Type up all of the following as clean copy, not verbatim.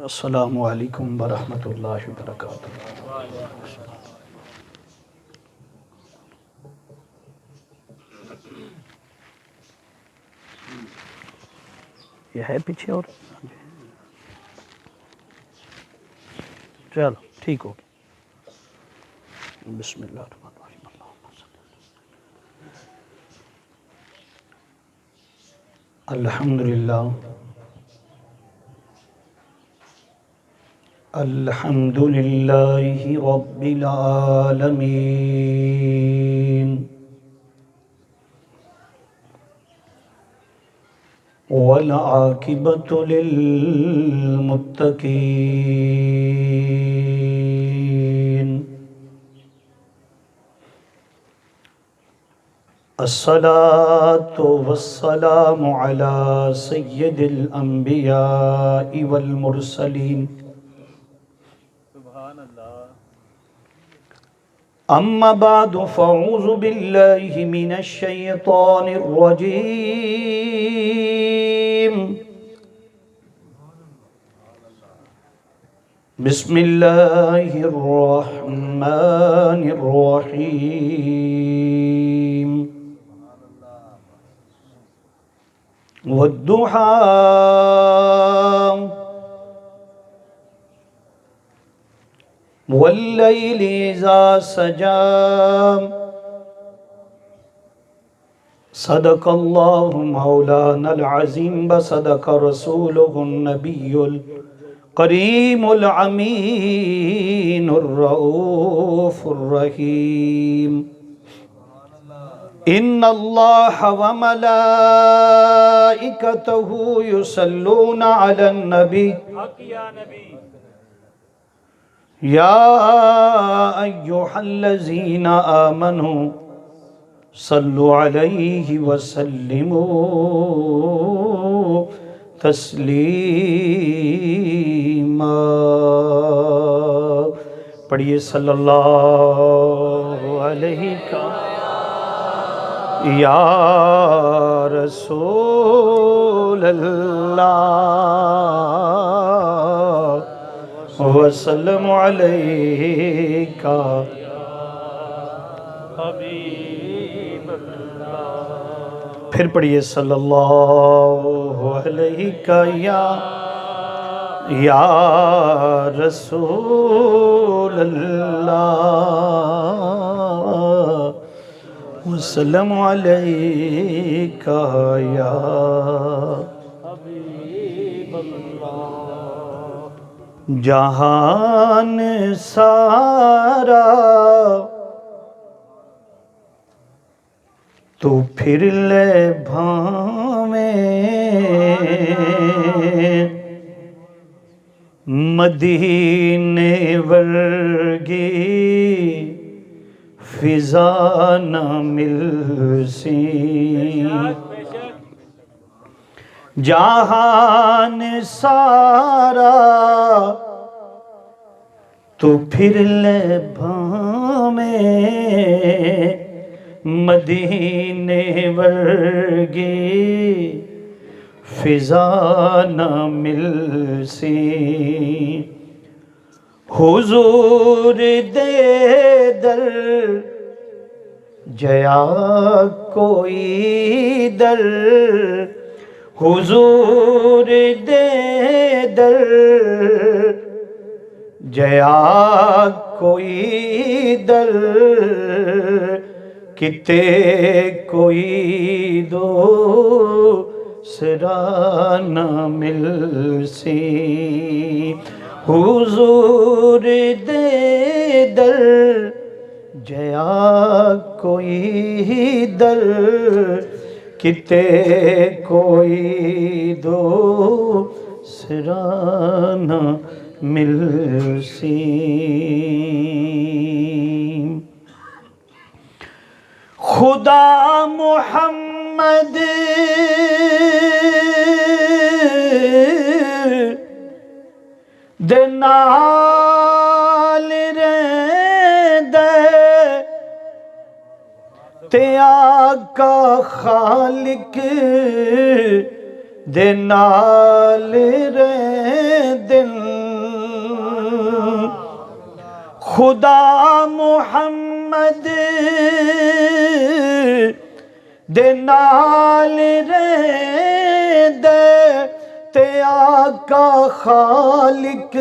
السلام علیکم ورحمۃ اللہ وبرکاتہ۔ یہ ہے پیچھے اور چلو ٹھیک ہو گیا۔ بسم اللہ الرحمن الرحیم۔ اللہم صلی الحمدللہ الحمدللہ رب العالمین والعاقبۃ للمتقین، الصلاة والسلام علی سید الانبیاء والمرسلین، اما بعد فاعوذ باللہ من الشیطان الرجیم، بسم اللہ الرحمن الرحیم، والضحى واللیل اذا سجى، صدق اللہ مولانا العظیم وصدق رسولہ النبی الکریم الامین الرؤوف الرحیم، ان اللہ وملائکتہ یصلون علی النبی، یا ایہا الذین آمنوا صلوا علیہ وسلموا تسلیما۔ پڑھیے صلی اللہ علیہ یا رسول اللہ وسلم علیکہ حبیب اللہ۔ پھر پڑھیے صلی اللہ علیہ یا رسول اللہ وسلم علیکہ یا حبیب اللہ۔ جہان سارا تو پھر لے بھاویں، مدینے ورگی فضا نہ مل سی، جہان سارا تو پھر لے بھاویں، مدینے ورگی فضا نہ مل سی، حضور دے در جیا کوئی در، حضور دے در جیا کوئی در، کتے کوئی دوسرا نہ مل سی، حضور دے در جیا کوئی در، کتے کوئی دوسرا نہ مل سی۔ خدا محمد دے نال رہندے، تے آقا خالق دے نال رہندے، خدا محمد دے نال رہندے تے آقا خالق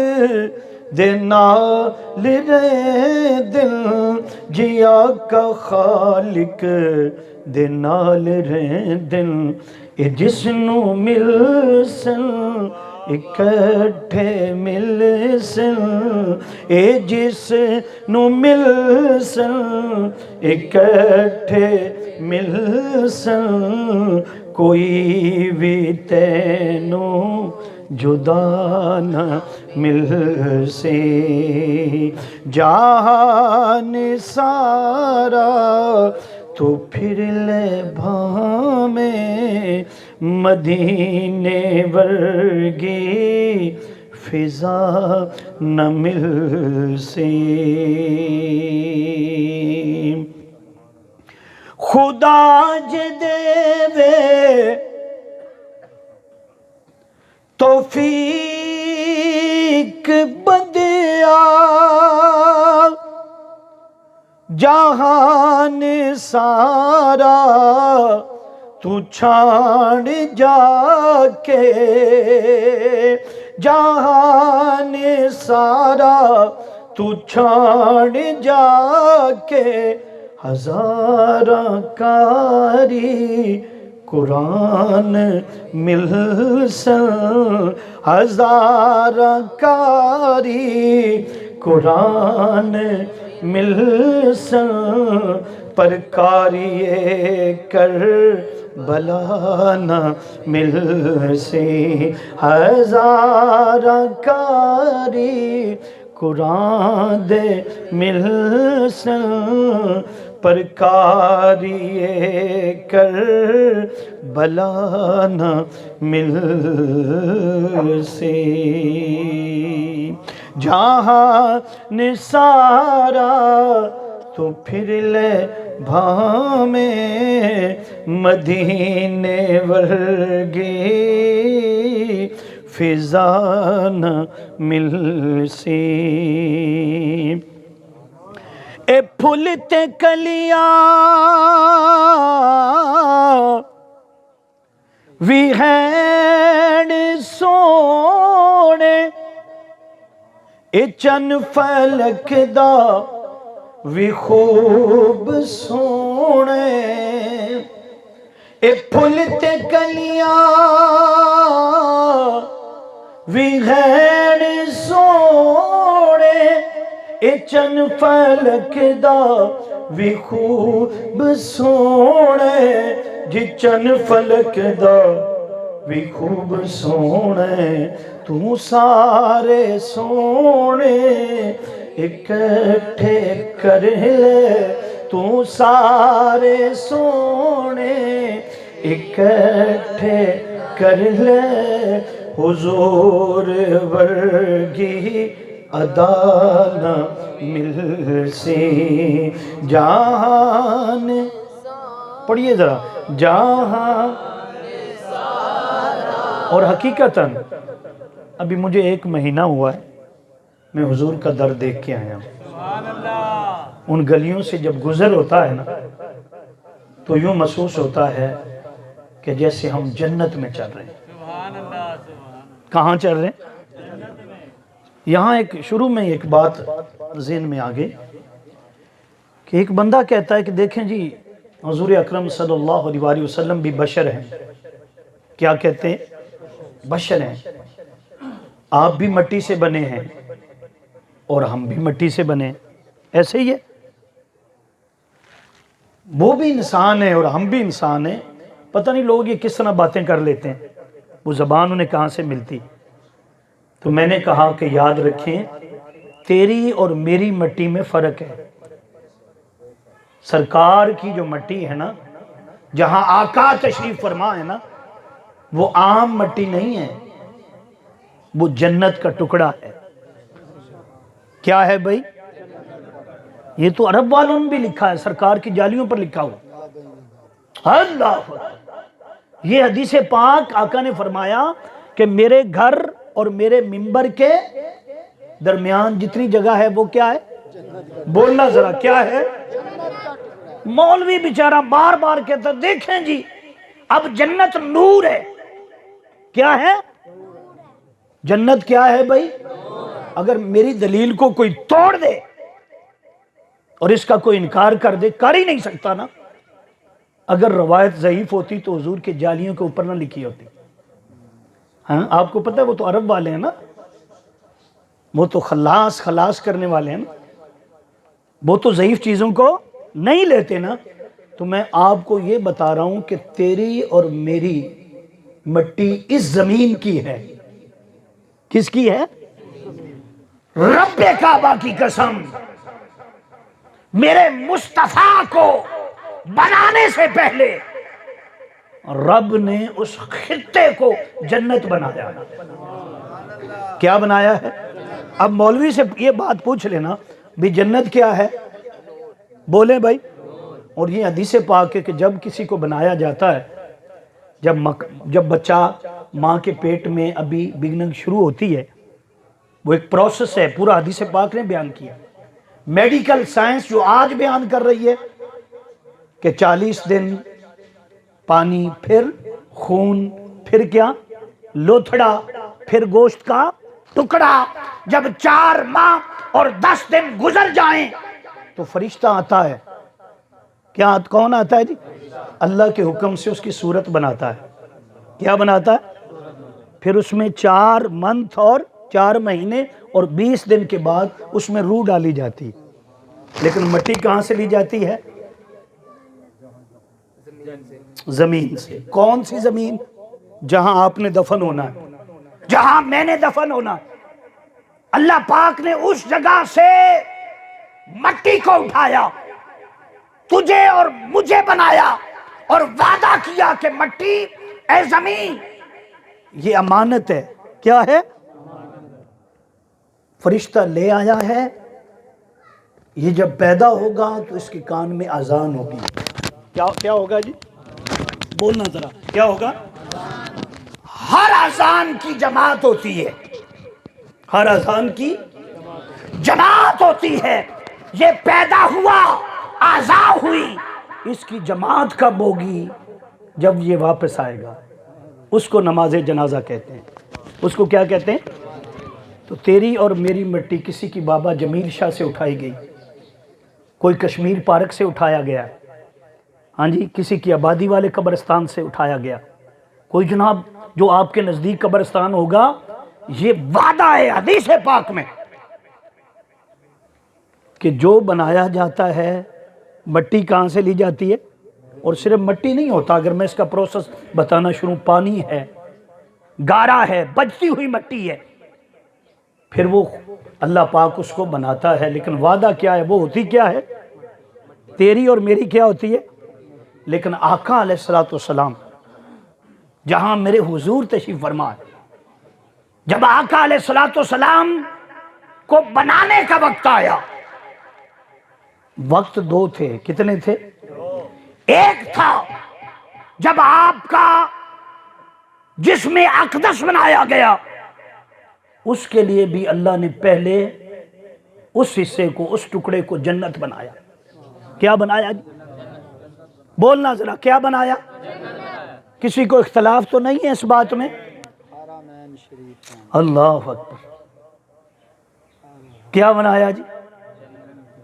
دے نال رہندے جی آقا خالق دے نال رہندے اے جس نو مل سن اکٹھے مل سن اے جس نو مل سن اکٹھے مل سن کوئی بھی تینو جدا نہ مل سے جہان سارا تو پھر لے بھامیں مدینے ورگی فضا نہ مل سے خدا جے دے وے توفیق بندیا جہان سارا تو چھاڑ جا کے جہان سارا تو چھاڑ جا کے ہزاراں کاری قرآن مل سن ہزاراں کاری قرآن مل سن پر کاری کر بلا نہ مل سے ہزاراں کاری قرآن دے مل سن پر کاری کر بلا نہ مل سے جہاں نثارا تو پھر لے بھامیں مدینے ورگی فضا نہ مل سے اے پھولتے کلیاں وی ہیں سونے اے چن فلک دا وی خوب سونے اے پھولتے کلیاں وی ہیں سونے اے چن فلک دا وی خوب سونے جی چن فلک دا وی خوب سونے تو سارے سونے اکٹھے کر لے تو سارے سونے اکٹھے کر لے حضور ورگی ادا نہ مل سے جہان پڑھئے ذرا جہاں اور حقیقتاً ابھی مجھے 1 مہینہ ہوا ہے میں حضور کا در دیکھ کے آیا ہوں ان گلیوں سے جب گزر ہوتا ہے نا تو یوں محسوس ہوتا ہے کہ جیسے ہم جنت میں چل رہے ہیں کہاں چل رہے ہیں یہاں شروع میں ایک بات ذہن میں آگے کہ ایک بندہ کہتا ہے کہ دیکھیں جی حضور اکرم صلی اللہ علیہ وسلم بھی بشر ہیں کیا کہتے ہیں بشر ہیں آپ بھی مٹی سے بنے ہیں اور ہم بھی مٹی سے بنے ہیں ایسے ہی ہے وہ بھی انسان ہے اور ہم بھی انسان ہیں پتہ نہیں لوگ یہ کس طرح باتیں کر لیتے ہیں وہ زبان انہیں کہاں سے ملتی تو میں نے کہا کہ یاد رکھیں تیری اور میری مٹی میں فرق ہے سرکار کی جو مٹی ہے نا جہاں آقا تشریف فرما ہے نا وہ عام مٹی نہیں ہے وہ جنت کا ٹکڑا ہے کیا ہے بھائی یہ تو عرب والوں نے بھی لکھا ہے سرکار کی جالیوں پر لکھا ہوا اللہ یہ حدیث پاک آقا نے فرمایا کہ میرے گھر اور میرے منبر کے درمیان جتنی جگہ ہے وہ کیا ہے بولنا ذرا کیا ہے؟ مولوی بیچارہ بار بار کہتا دیکھیں جی اب جنت نور ہے. کیا ہے جنت؟ کیا ہے بھائی؟ اگر میری دلیل کو کوئی توڑ دے اور اس کا کوئی انکار کر دے، کر ہی نہیں سکتا نا. اگر روایت ضعیف ہوتی تو حضور کے جالیوں کے اوپر نہ لکھی ہوتی. ہاں آپ کو پتہ ہے وہ تو عرب والے ہیں نا، وہ تو خلاص کرنے والے ہیں نا، وہ تو ضعیف چیزوں کو نہیں لیتے نا. تو میں آپ کو یہ بتا رہا ہوں کہ تیری اور میری مٹی اس زمین کی ہے. کس کی ہے؟ رب کعبہ کی قسم، میرے مصطفیٰ کو بنانے سے پہلے رب نے اس خطے کو جنت بنایا. کیا بنایا ہے؟ اب مولوی سے یہ بات پوچھ لینا بھی جنت کیا ہے، بولیں بھائی. اور یہ حدیث پاک ہے کہ جب کسی کو بنایا جاتا ہے، جب بچہ ماں کے پیٹ میں ابھی بگننگ شروع ہوتی ہے، وہ ایک پروسیس ہے، پورا حدیث پاک نے بیان کیا. میڈیکل سائنس جو آج بیان کر رہی ہے کہ 40 دن پانی، پھر خون، پھر کیا لوتھڑا، پھر گوشت کا ٹکڑا. جب 4 ماہ اور 10 دن گزر جائیں تو فرشتہ آتا ہے. کیا کون آتا ہے جی؟ اللہ کے حکم سے اس کی صورت بناتا ہے. کیا بناتا ہے؟ پھر اس میں 4 منتھ اور 4 مہینے اور 20 دن کے بعد اس میں روح ڈالی جاتی. لیکن مٹی کہاں سے لی جاتی ہے؟ زمین سے. کون سی زمین؟ جہاں آپ نے دفن ہونا ہے، جہاں میں نے دفن ہونا ہے. اللہ پاک نے اس جگہ سے مٹی کو اٹھایا، تجھے اور مجھے بنایا اور وعدہ کیا کہ مٹی اے زمین یہ امانت ہے. کیا ہے؟ فرشتہ لے آیا ہے. یہ جب پیدا ہوگا تو اس کے کان میں اذان ہوگی. کیا ہوگا جی؟ بولنا ذرا کیا ہوگا؟ ہر اذان کی جماعت ہوتی ہے، ہر اذان کی جماعت ہوتی ہے. یہ پیدا ہوا، آزا ہوئی، اس کی جماعت کب ہوگی؟ جب یہ واپس آئے گا. اس کو نماز جنازہ کہتے ہیں. اس کو کیا کہتے ہیں؟ تو تیری اور میری مٹی کسی کی بابا جمیل شاہ سے اٹھائی گئی، کوئی کشمیر پارک سے اٹھایا گیا، ہاں جی، کسی کی آبادی والے قبرستان سے اٹھایا گیا، کوئی جناب جو آپ کے نزدیک قبرستان ہوگا. یہ وعدہ ہے حدیث پاک میں کہ جو بنایا جاتا ہے مٹی کہاں سے لی جاتی ہے. اور صرف مٹی نہیں ہوتا، اگر میں اس کا پروسیس بتانا شروع، پانی ہے، گارا ہے، بجتی ہوئی مٹی ہے، پھر وہ اللہ پاک اس کو بناتا ہے. لیکن وعدہ کیا ہے؟ وہ ہوتی کیا ہے؟ تیری اور میری کیا ہوتی ہے؟ لیکن آقا علیہ السلام جہاں میرے حضور تشریف فرما ہے، جب آقا علیہ السلام کو بنانے کا وقت آیا، وقت 2 تھے. کتنے تھے؟ ایک تھا جب آپ کا جسم اقدس بنایا گیا، اس کے لیے بھی اللہ نے پہلے اس حصے کو، اس ٹکڑے کو جنت بنایا. کیا بنایا؟ بولنا ذرا کیا بنایا؟ کسی کو اختلاف تو نہیں ہے اس بات میں؟ اللہ اکبر. کیا بنایا جی؟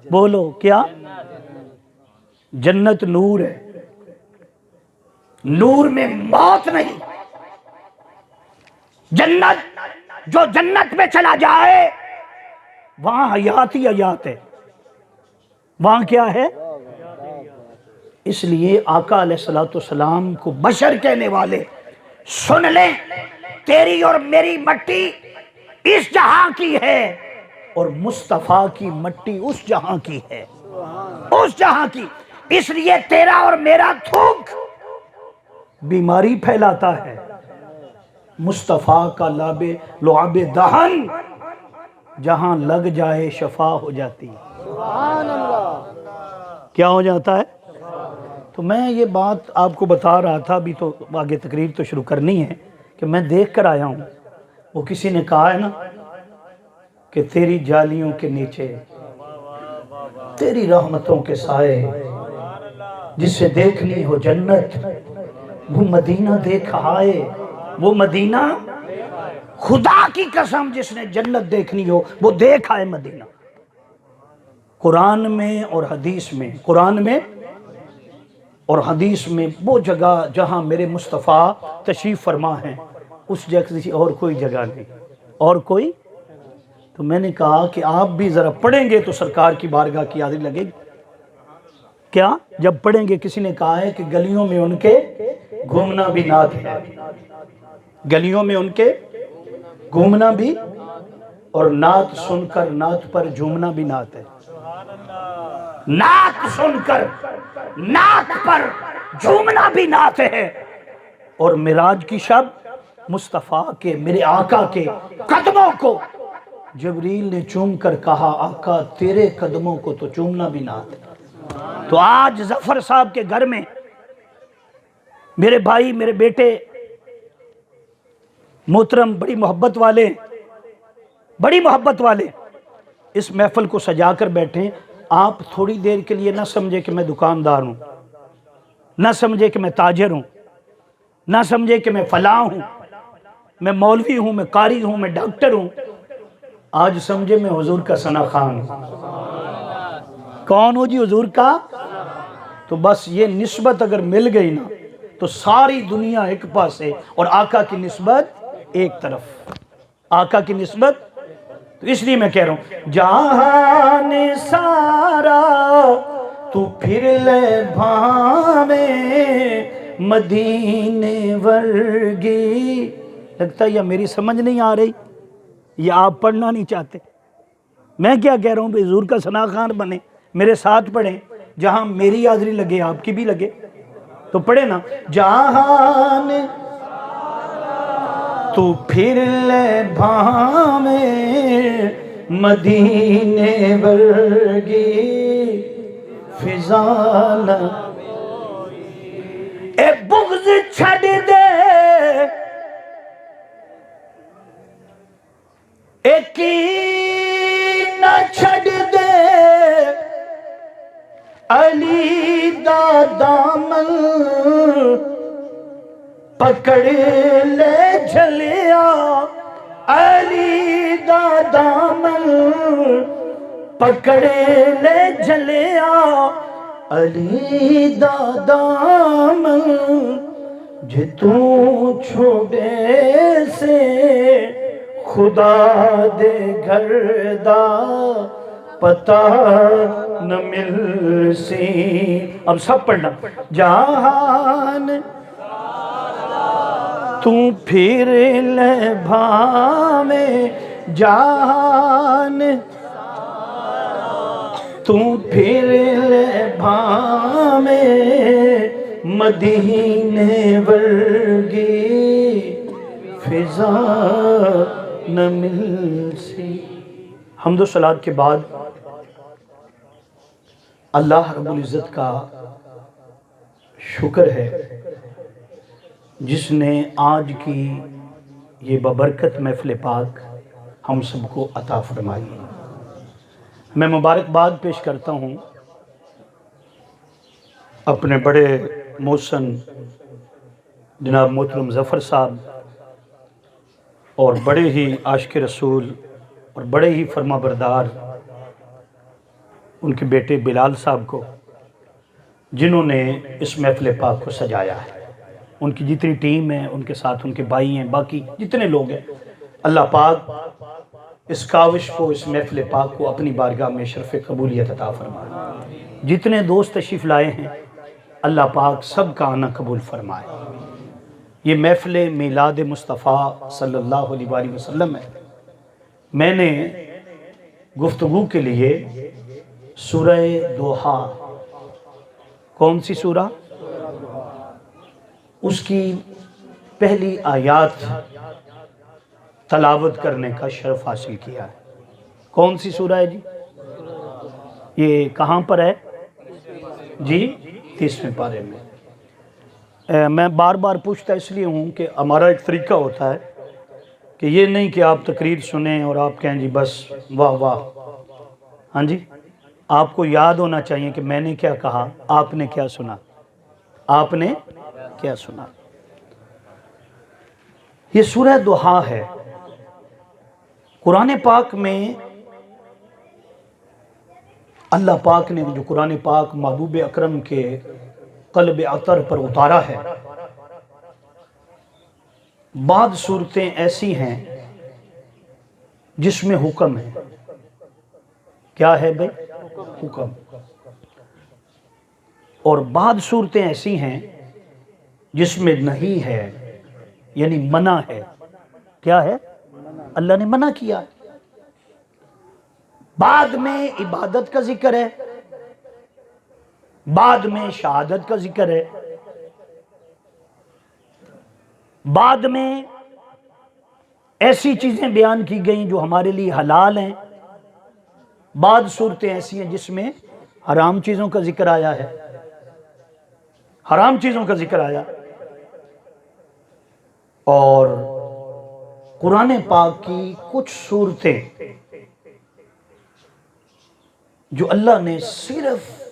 بولو کیا؟ جنت نور ہے. نور میں موت نہیں. جو جنت میں چلا جائے وہاں حیات ہی حیات ہے. وہاں کیا ہے؟ اس لیے آقا علیہ السلام کو بشر کہنے والے سن لیں، تیری اور میری مٹی اس جہاں کی ہے اور مصطفیٰ کی مٹی اس جہاں کی ہے، اس جہاں کی. اس لیے تیرا اور میرا تھوک بیماری پھیلاتا ہے، مصطفیٰ کا لعاب دہن جہاں لگ جائے شفا ہو جاتی ہے. کیا ہو جاتا ہے؟ تو میں یہ بات آپ کو بتا رہا تھا، ابھی تو آگے تقریر تو شروع کرنی ہے، کہ میں دیکھ کر آیا ہوں. وہ کسی نے کہا ہے نا کہ تیری جالیوں کے نیچے تیری رحمتوں کے سائے، جسے دیکھنی ہو جنت وہ مدینہ دیکھ آئے، وہ مدینہ، خدا کی قسم جس نے جنت دیکھنی ہو وہ دیکھ آئے مدینہ۔ قرآن میں اور حدیث میں، قرآن میں اور حدیث میں وہ جگہ جہاں میرے مصطفیٰ تشریف فرما ہیں اس جگہ سے اور کوئی جگہ نہیں، اور کوئی۔ تو میں نے کہا کہ آپ بھی ذرا پڑھیں گے تو سرکار کی بارگاہ کی حاضری لگے گی کیا؟ جب پڑھیں گے، کسی نے کہا ہے کہ گلیوں میں ان کے گھومنا بھی نعت ہے، گلیوں میں ان کے گھومنا بھی، اور نعت سن کر نعت پر جھومنا بھی نعت ہے، نعت سن کر نعت پر جھومنا بھی نعت ہے۔ اور معراج کی شب مصطفیٰ کے، میرے آقا کے قدموں کو جبریل نے چوم کر کہا آقا تیرے قدموں کو تو چومنا بھی نعت ہے۔ تو آج ظفر صاحب کے گھر میں میرے بھائی، میرے بیٹے محترم، بڑی محبت والے، بڑی محبت والے اس محفل کو سجا کر بیٹھے۔ آپ تھوڑی دیر کے لیے نہ سمجھے کہ میں دکاندار ہوں، نہ سمجھے کہ میں تاجر ہوں، نہ سمجھے کہ میں فلاں ہوں، میں مولوی ہوں، میں قاری ہوں، میں ڈاکٹر ہوں۔ آج سمجھے میں حضور کا ثنا خان ہوں۔ کون ہو جی؟ حضور کا۔ تو بس یہ نسبت اگر مل گئی نا تو ساری دنیا ایک پاسے اور آقا کی نسبت ایک طرف، آقا کی نسبت۔ تو اس لیے میں کہہ رہا ہوں جہان سارا تو پھر لے بھاوے مدینے ورگی۔ لگتا ہے یا میری سمجھ نہیں آ رہی یا آپ پڑھنا نہیں چاہتے۔ میں کیا کہہ رہا ہوں؟ بھئی حضور کا ثنا خان بنے، میرے ساتھ پڑھیں، جہاں میری حاضری لگے آپ کی بھی لگے، تو پڑھے نا جہان تو پھر لے بھاوے مدینے ورگی فضا نہ، اے بغض چھڑ دے اے کین نہ چھڑ دے، علی دا دامن پکڑ لے جھلیا، علی دا دامن پکڑ لے جھلیا، علی دا دامن جے تو چھوڑے سے خدا دے گھر دا پتہ نہ مل سی۔ اب سب پڑھنا جہان تو پھر لے بھاوے، جہان تو پھر لے بھاوے مدینے ورگی فضا نہ مل سی۔ حمد و صلات کے بعد اللہ رب العزت کا شکر ہے جس نے آج کی یہ ببرکت محفل پاک ہم سب کو عطا فرمائی۔ میں مبارکباد پیش کرتا ہوں اپنے بڑے محسن جناب محترم ظفر صاحب اور بڑے ہی عاشق رسول اور بڑے ہی فرما بردار ان کے بیٹے بلال صاحب کو، جنہوں نے اس محفل پاک کو سجایا ہے۔ ان کی جتنی ٹیم ہے، ان کے ساتھ ان کے بھائی ہیں، باقی جتنے لوگ ہیں، اللہ پاک اس کاوش کو، اس محفل پاک کو اپنی بارگاہ میں شرف قبولیت عطا فرمائے۔ جتنے دوست تشریف لائے ہیں اللہ پاک سب کا آنا قبول فرمائے۔ یہ محفل میلاد مصطفیٰ صلی اللہ علیہ وآلہ وسلم ہے۔ میں نے گفتگو کے لیے سورہ دوحہ، کون سی سورہ؟ اس کی پہلی آیات تلاوت کرنے کا شرف حاصل کیا ہے۔ کون سی سورہ ہے جی؟ یہ کہاں پر ہے جی؟ 30ویں پارے میں۔ میں بار بار پوچھتا اس لیے ہوں کہ ہمارا ایک طریقہ ہوتا ہے کہ یہ نہیں کہ آپ تقریر سنیں اور آپ کہیں جی بس واہ واہ، ہاں جی، آپ کو یاد ہونا چاہیے کہ میں نے کیا کہا، آپ نے کیا سنا، آپ نے کیا سنا۔ یہ سورہ دوحا ہے۔ قرآن پاک میں اللہ پاک نے جو قرآن پاک محبوب اکرم کے قلب اطہر پر اتارا ہے، بعض صورتیں ایسی ہیں جس میں حکم ہے۔ کیا ہے بھئی؟ حکم۔ اور بعض صورتیں ایسی ہیں جس میں نہیں ہے، یعنی منع ہے۔ کیا ہے؟ اللہ نے منع کیا ہے۔ بعد میں عبادت کا ذکر ہے، بعد میں شہادت کا ذکر ہے، بعد میں ایسی چیزیں بیان کی گئیں جو ہمارے لیے حلال ہیں، بعض صورتیں ایسی ہیں جس میں حرام چیزوں کا ذکر آیا ہے، حرام چیزوں کا ذکر آیا۔ اور قرآن پاک کی کچھ صورتیں جو اللہ نے صرف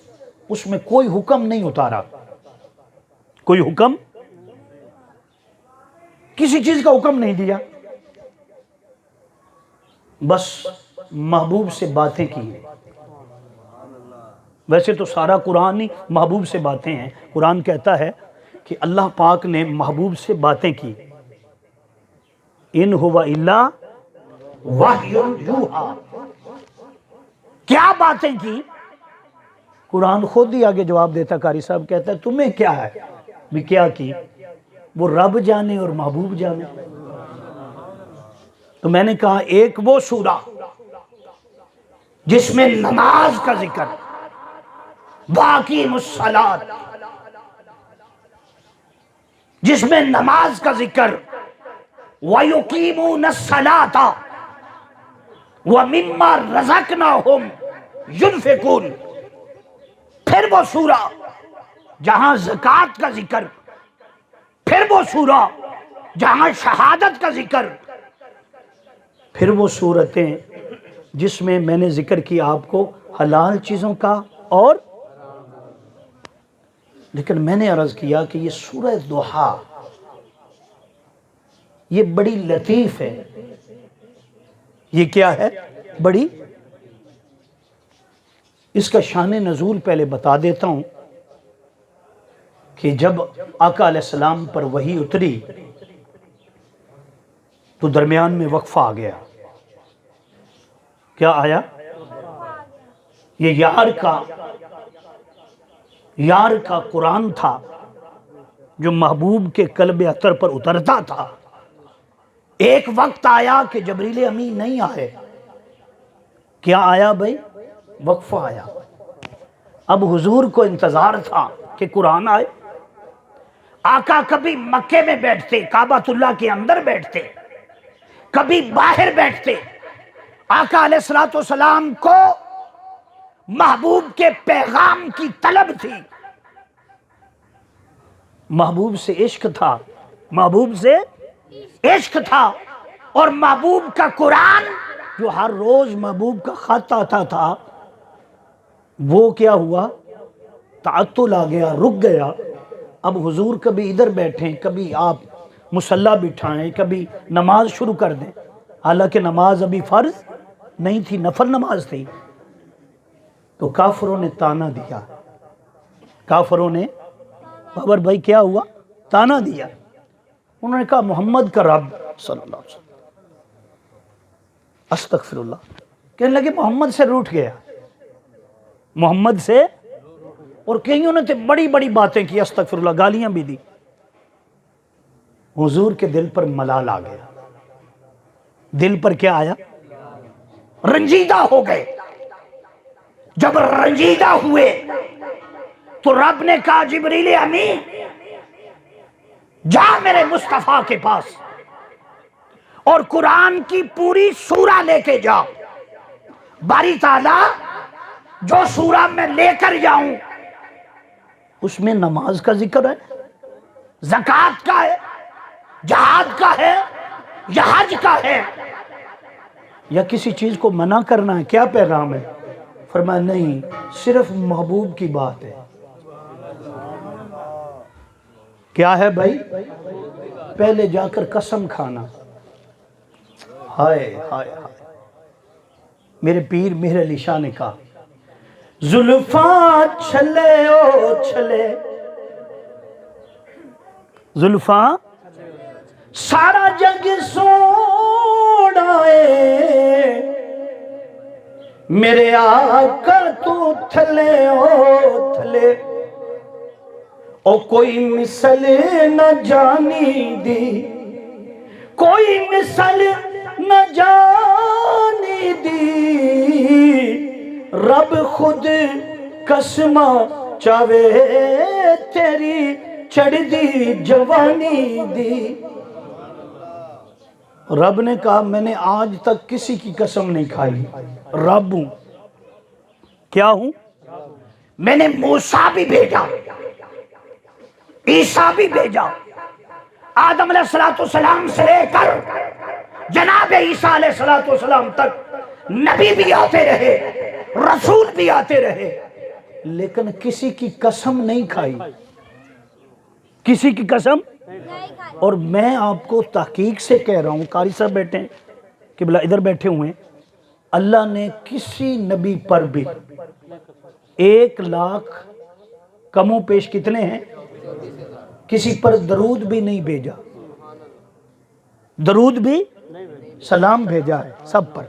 اس میں کوئی حکم نہیں اتارا، کوئی حکم، کسی چیز کا حکم نہیں دیا، بس محبوب سے باتیں کی۔ ویسے تو سارا قرآن ہی محبوب سے باتیں ہیں۔ قرآن کہتا ہے کہ اللہ پاک نے محبوب سے باتیں کی۔ ان ہوا الا وحی یوحا۔ کیا باتیں کی؟ قرآن خود ہی آگے جواب دیتا، قاری صاحب کہتا ہے تمہیں کیا ہے بھی کیا کی، وہ رب جانے اور محبوب جانے۔ تو میں نے کہا ایک وہ سورہ جس میں نماز کا ذکر، وَأَقِیمُوا الصَّلَاةَ، جس میں نماز کا ذکر، وَيُقِیمُونَ الصَّلَاةَ وَمِمَّا رَزَقْنَاهُمْ يُنْفِقُونَ۔ پھر وہ سورہ جہاں زکوٰۃ کا ذکر، پھر وہ سورہ جہاں شہادت کا ذکر، پھر وہ صورتیں جس میں نے ذکر کیا آپ کو حلال چیزوں کا اور، لیکن میں نے عرض کیا کہ یہ سورہ دوحا یہ بڑی لطیف ہے۔ یہ کیا ہے؟ بڑی، اس کا شان نزول پہلے بتا دیتا ہوں کہ جب آقا علیہ السلام پر وحی اتری تو درمیان میں وقفہ آ گیا۔ کیا آیا؟ یہ یار کا قرآن تھا جو محبوب کے قلب اطہر پر اترتا تھا۔ ایک وقت آیا کہ جبریل امین نہیں آئے۔ کیا آیا بھائی؟ وقفہ آیا۔ اب حضور کو انتظار تھا کہ قرآن آئے۔ آقا کبھی مکے میں بیٹھتے، کعبۃ اللہ کے اندر بیٹھتے، کبھی باہر بیٹھتے۔ آقا علیہ السلام کو محبوب کے پیغام کی طلب تھی، محبوب سے عشق تھا، محبوب سے عشق تھا۔ اور محبوب کا قرآن جو ہر روز محبوب کا خط آتا تھا، وہ کیا ہوا؟ تعطل آ گیا، رک گیا۔ اب حضور کبھی ادھر بیٹھیں، کبھی آپ مصلی بٹھائیں، کبھی نماز شروع کر دیں، حالانکہ نماز ابھی فرض نہیں تھی، نفل نماز تھی۔ تو کافروں نے تانا دیا، کافروں نے، بابر بھائی کیا ہوا؟ تانا دیا۔ انہوں نے کہا محمد کا رب صلی اللہ علیہ وسلم، استغفر اللہ، کہنے لگے محمد سے روٹھ گیا، محمد سے، اور کئیوں نے بڑی بڑی باتیں کی، استغفر اللہ، گالیاں بھی دی۔ حضور کے دل پر ملال آ گیا، دل پر کیا آیا؟ رنجیدہ ہو گئے۔ جب رنجیدہ ہوئے تو رب نے کہا جبریل امین جا میرے مصطفیٰ کے پاس اور قرآن کی پوری سورہ لے کے جا۔ باری تعالیٰ جو سورہ میں لے کر جاؤں اس میں نماز کا ذکر ہے، زکوٰۃ کا ہے، جہاد کا ہے، یا حج کا ہے، یا کسی چیز کو منع کرنا ہے؟ کیا پیغام ہے؟ فرمایا نہیں، صرف محبوب کی بات ہے۔ کیا ہے بھائی؟ پہلے جا کر قسم کھانا۔ ہائے ہائے ہائے، میرے پیر میرے علی شاہ نے کہا زلفاں چھلے او چھلے، زلفاں سارا جگ سوڑا ہے، میرے آقا تو تھلے او تھلے، او کوئی مثل نہ جانی دی، کوئی مثل نہ جانی دی، رب خود قسمہ چاوے تیری چڑھ دی جوانی دی۔ رب نے کہا میں نے آج تک کسی کی قسم نہیں کھائی، رب ہوں۔ کیا ہوں؟ میں نے موسیٰ بھی بھیجا، عیسیٰ بھی بھیجا، آدم علیہ السلام سے لے کر جناب عیسیٰ علیہ السلام تک نبی بھی آتے رہے، رسول بھی آتے رہے، لیکن کسی کی قسم نہیں کھائی، کسی کی قسم۔ اور میں آپ کو تحقیق سے کہہ رہا ہوں، قاری صاحب بیٹھے ہیں قبلہ ادھر بیٹھے ہوئے ہیں، اللہ نے کسی نبی پر بھی 1,00,000 کم و پیش کتنے ہیں، کسی پر درود بھی نہیں بھیجا، درود بھی سلام بھیجا ہے سب پر۔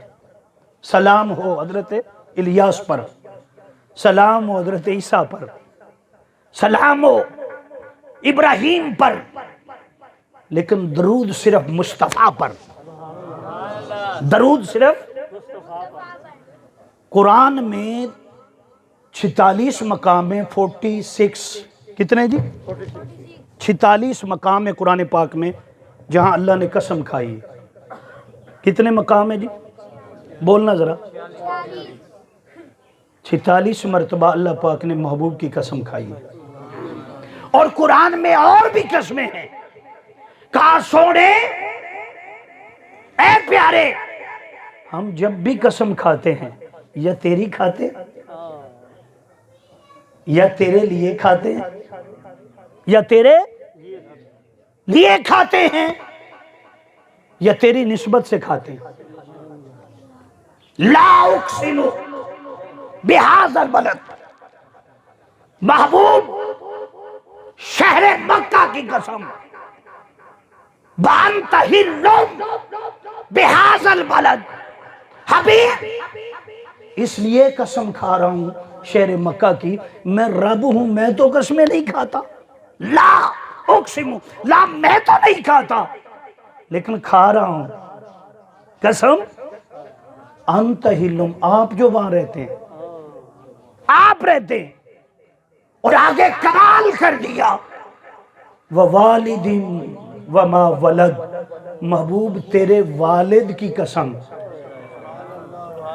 سلام ہو حضرت الیاس پر، سلام ہو حضرت عیسیٰ پر، سلام ہو ابراہیم پر، لیکن درود صرف مصطفیٰ پر، درود صرف۔ قرآن میں 46 مقام میں 46 کتنے جی 46 مقام ہے قرآن پاک میں جہاں اللہ نے قسم کھائی۔ کتنے مقام ہے جی؟ بولنا ذرا۔ 46 مرتبہ اللہ پاک نے محبوب کی قسم کھائی ہے۔ اور قرآن میں اور بھی قسمیں ہیں، کہا سونے اے پیارے، ہم جب بھی قسم کھاتے ہیں یا تیری کھاتے ہیں یا تیرے لیے کھاتے ہیں یا تیرے لیے کھاتے ہیں یا تیری نسبت سے کھاتے ہیں۔ لا اقسم بہذا البلد، محبوب شہر مکہ کی قسم، بانت ہلم بہذا البلد، حبیب اس لیے قسم کھا رہا ہوں شہر مکہ کی، میں رب ہوں، میں تو قسمیں نہیں کھاتا۔ لا اقسم، لا میں تو نہیں کھاتا لیکن کھا رہا ہوں قسم۔ انت ہلم، آپ جو وہاں رہتے ہیں، آپ رہتے ہیں، اور آگے کمال کر دیا ووالد وما ولد، محبوب تیرے والد کی قسم،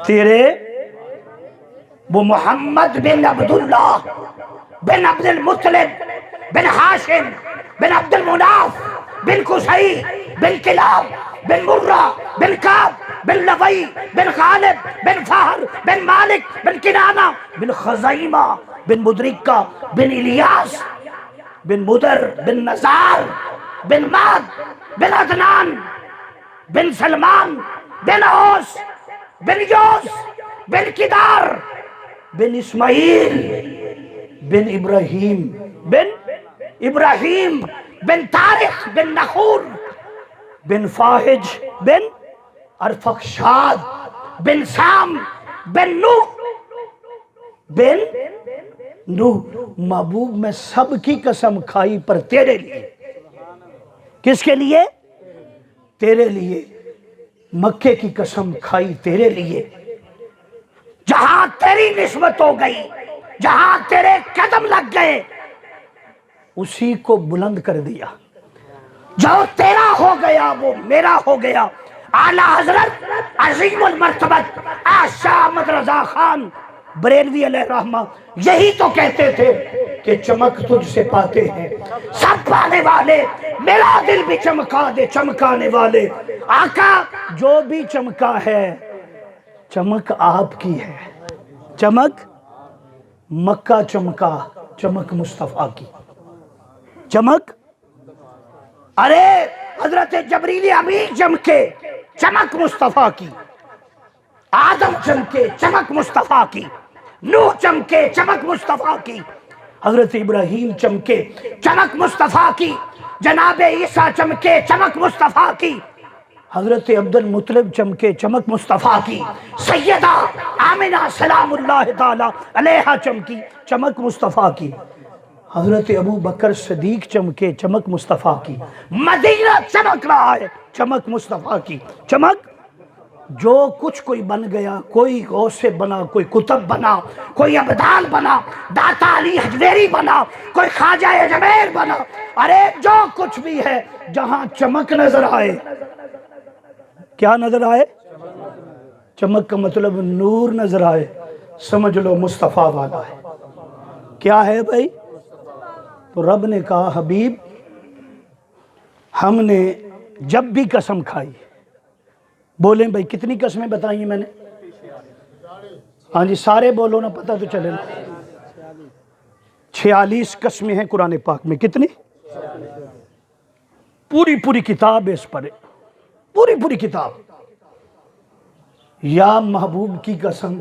تیرے وہ محمد بن عبداللہ بن عبد المطلب بن ہاشم بن عبد المناف بن قصی بن کلاب بن مرہ بن کعب بن لوی بن غالب بن فہر بن مالک بن کنانہ بن خزیمہ بن مدرکہ بن الیاس بن مدر بن نزار بن ماد بن عدنان بن سلمان بن اوس بن یوس بن کدار بن اسماعیل بن ابراہیم بن طارق بن نخور بن فاحج بن ارفخشاد بن سام بن نوح۔ محبوب میں سب کی قسم کھائی پر تیرے لیے۔ کس کے لیے؟ تیرے لیے۔ مکے کی قسم کھائی تیرے لیے، جہاں تیری نسبت ہو گئی، جہاں تیرے قدم لگ گئے اسی کو بلند کر دیا، جو تیرا ہو گیا وہ میرا ہو گیا۔ اعلیٰ حضرت عظیم المرتبت شاہ احمد رضا خان بریلوی علیہ الرحمہ یہی تو کہتے تھے کہ چمک تجھ سے پاتے ہیں سب پانے والے، میرا دل بھی چمکا دے چمکانے والے۔ آقا جو بھی چمکا ہے چمک آپ کی ہے، چمک مکہ چمکا، چمک مصطفیٰ کی چمک. ارے حضرت جبریل امین چمکے، چمک مصطفیٰ کی. آدم چمکے، چمک مصطفیٰ کی. نوح چمکے، چمک مصطفیٰ کی. حضرت ابراہیم چمکے، چمک مصطفیٰ کی. جناب عیسیٰ چمکے، چمک مصطفیٰ کی. حضرت عبد المطلب چمکے، چمک مصطفیٰ کی. سیدہ آمنہ سلام اللہ تعالی علیہا چمکی، چمک مصطفیٰ کی. حضرت ابو بکر صدیق چمکے، چمک مصطفیٰ کی. مدینہ چمک رہا ہے، چمک مصطفیٰ کی. چمک جو کچھ کوئی بن گیا، کوئی غوث بنا، کوئی کتب بنا، کوئی ابدال بنا، داتا علی حجویری بنا، کوئی خواجہ اجمیر بنا. ارے جو کچھ بھی ہے جہاں چمک نظر آئے، کیا نظر آئے؟ چمک کا مطلب نور نظر آئے، سمجھ لو مصطفیٰ والا ہے. کیا ہے بھائی؟ تو رب نے کہا حبیب ہم نے جب بھی قسم کھائی، بولیں بھائی کتنی قسمیں بتائیں میں نے؟ ہاں جی سارے بولو نا، پتہ تو چلے نا. 46 قسمیں ہیں قرآن پاک میں. کتنی؟ پوری کتاب ہے اس پر، پوری کتاب. یا محبوب کی قسم،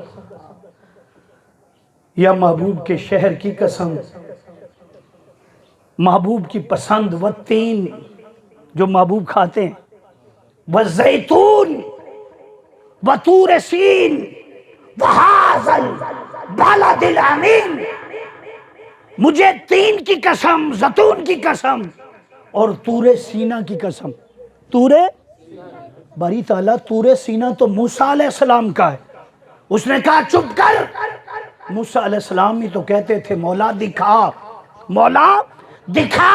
یا محبوب کے شہر کی قسم، محبوب کی پسند والتین جو محبوب کھاتے ہیں، والزیتون وطور سین وہذا البلد الامین. مجھے تین کی قسم، زیتون کی قسم اور طور سینہ کی قسم. طور باری تعالیٰ، طور سینہ تو موسیٰ علیہ السلام کا ہے. اس نے کہا چپ کر. موسیٰ علیہ السلام ہی تو کہتے تھے مولا دکھا، مولا دکھا،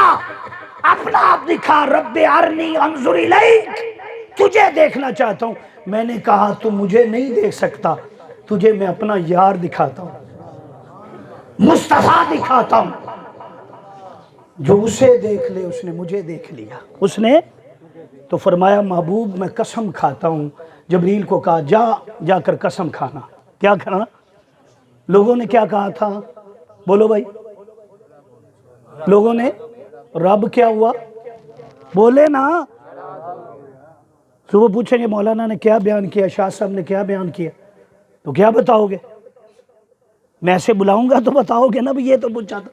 اپنا آپ دکھا. رب ارنی انظر الیک، تجھے دیکھنا چاہتا ہوں. میں نے کہا تو مجھے نہیں دیکھ سکتا، تجھے میں اپنا یار دکھاتا ہوں، مصطفیٰ دکھاتا ہوں. جو اسے دیکھ لے اس نے مجھے دیکھ لیا. اس نے تو فرمایا محبوب میں قسم کھاتا ہوں. جبریل کو کہا جا کر قسم کھانا. کیا کھانا؟ لوگوں نے کیا کہا تھا؟ بولو بھائی. لوگوں نے رب کیا ہوا؟ بولے نا. صبح پوچھیں گے مولانا نے کیا بیان کیا، شاہ صاحب نے کیا بیان کیا، تو کیا بتاؤ گے؟ میں ایسے بلاؤں گا تو بتاؤ گے نا بھی یہ تو پوچھا تھا.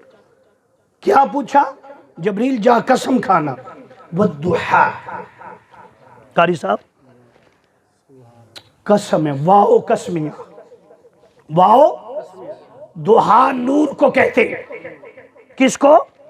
کیا پوچھا؟ جبریل جا قسم کھانا. والضحیٰ، قاری صاحب قسم ہے، واو قسمیہ. واو دہا نور کو کہتے ہیں. کس کو؟